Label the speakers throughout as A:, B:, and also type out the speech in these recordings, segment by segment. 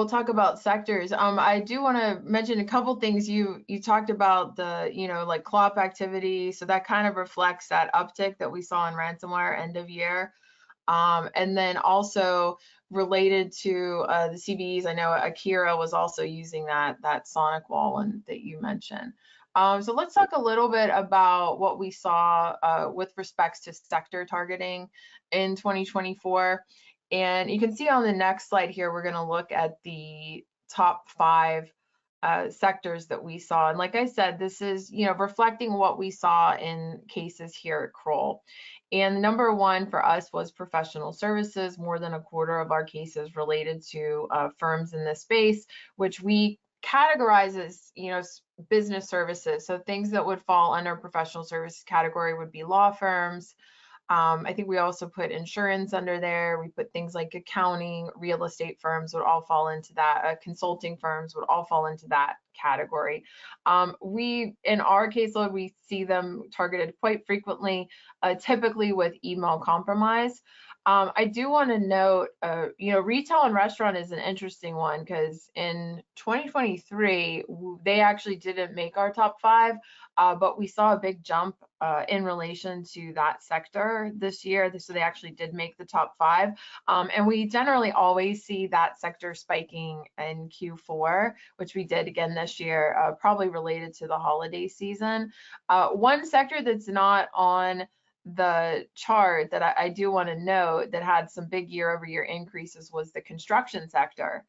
A: we'll talk about sectors. I do want to mention a couple things. You talked about the, like CLOP activity. So that kind of reflects that uptick that we saw in ransomware end of year. And then also related to the CVEs, I know Akira was also using that Sonic wall one that you mentioned. So let's talk a little bit about what we saw with respects to sector targeting in 2024. And you can see on the next slide here, we're going to look at the top 5 sectors that we saw. And like I said, this is, reflecting what we saw in cases here at Kroll. And number 1 for us was professional services. More than a quarter of our cases related to firms in this space, which we categorize as, business services. So things that would fall under professional services category would be law firms. I think we also put insurance under there. We put things like accounting, real estate firms would all fall into that. Consulting firms would all fall into that category. In our caseload, we see them targeted quite frequently, typically with email compromise. I do want to note, retail and restaurant is an interesting one because in 2023, they actually didn't make our top 5, but we saw a big jump in relation to that sector this year. So they actually did make the top 5. And we generally always see that sector spiking in Q4, which we did again this year, probably related to the holiday season. One sector that's not on the chart that I do want to note that had some big year-over-year increases was the construction sector.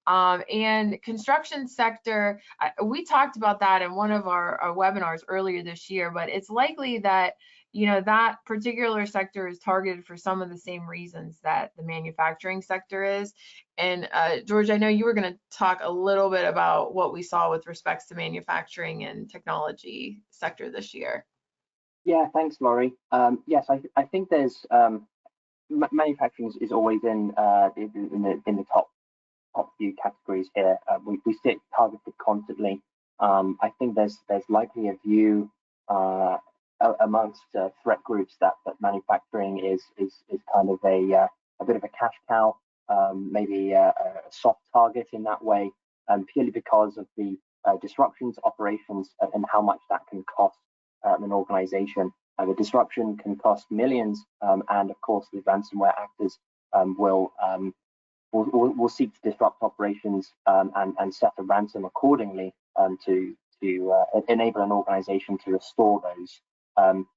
A: And construction sector, we talked about that in one of our webinars earlier this year, but it's likely that, that particular sector is targeted for some of the same reasons that the manufacturing sector is. And George, I know you were going to talk a little bit about what we saw with respects to manufacturing and technology sector this year.
B: Yeah, thanks, Laurie. Yes, I think there's manufacturing is always in the top few categories here. We sit targeted constantly. I think there's likely a view amongst threat groups that manufacturing is kind of a bit of a cash cow, maybe a soft target in that way, purely because of the disruptions, operations, and how much that can cost an organization. The disruption can cost millions, and of course the ransomware actors will seek to disrupt operations and set a ransom accordingly to enable an organization to restore those.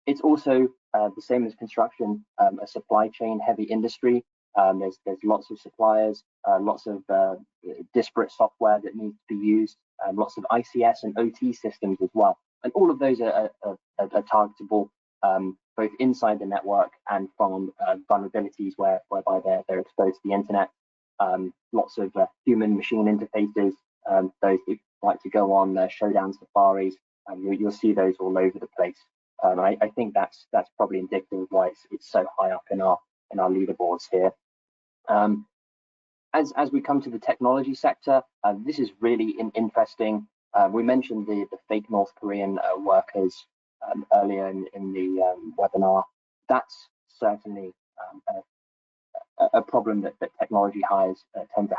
B: It's also the same as construction, a supply chain heavy industry. There's lots of suppliers, lots of disparate software that needs to be used, lots of ICS and OT systems as well. And all of those are targetable both inside the network and from vulnerabilities whereby they're exposed to the internet. Lots of human-machine interfaces. Those who like to go on showdown safaris, you'll see those all over the place. I think that's probably indicative of why it's so high up in our leaderboards here. As we come to the technology sector, this is really interesting. We mentioned the fake North Korean workers earlier in the webinar. That's certainly a problem that technology hires tend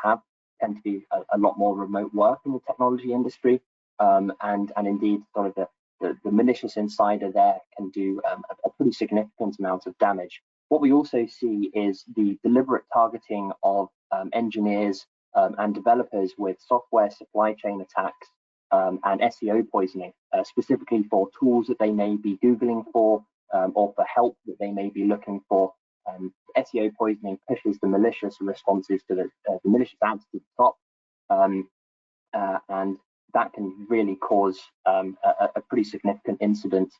B: to be a lot more remote work in the technology industry, and indeed sort of the malicious insider there can do a pretty significant amount of damage. What we also see is the deliberate targeting of engineers and developers with software supply chain attacks and SEO poisoning, specifically for tools that they may be Googling for or for help that they may be looking for. SEO poisoning pushes the malicious responses to the malicious ads to the top, and that can really cause a pretty significant incident.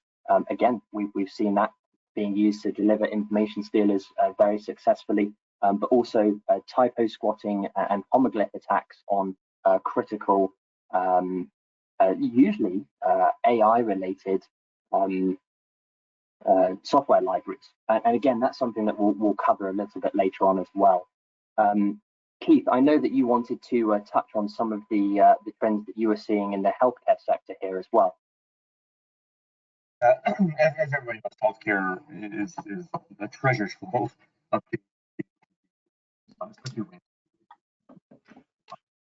B: Again, we've seen that being used to deliver information stealers very successfully, but also typo squatting and homoglyph attacks on critical, usually AI-related software libraries. And again, that's something that we'll cover a little bit later on as well. Keith, I know that you wanted to touch on some of the trends that you were seeing in the healthcare sector here as well.
C: As everybody knows, healthcare is a treasure trove of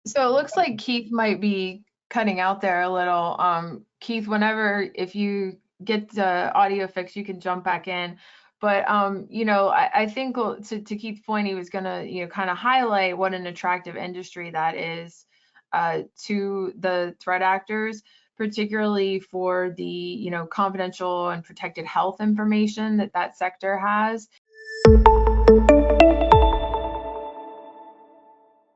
A: So it looks like Keith might be cutting out there a little. Keith, whenever if you get the audio fixed, you can jump back in. But you know, I think to Keith's point, he was gonna, you know, kind of highlight what an attractive industry that is to the threat actors, particularly for the, you know, confidential and protected health information that that sector has.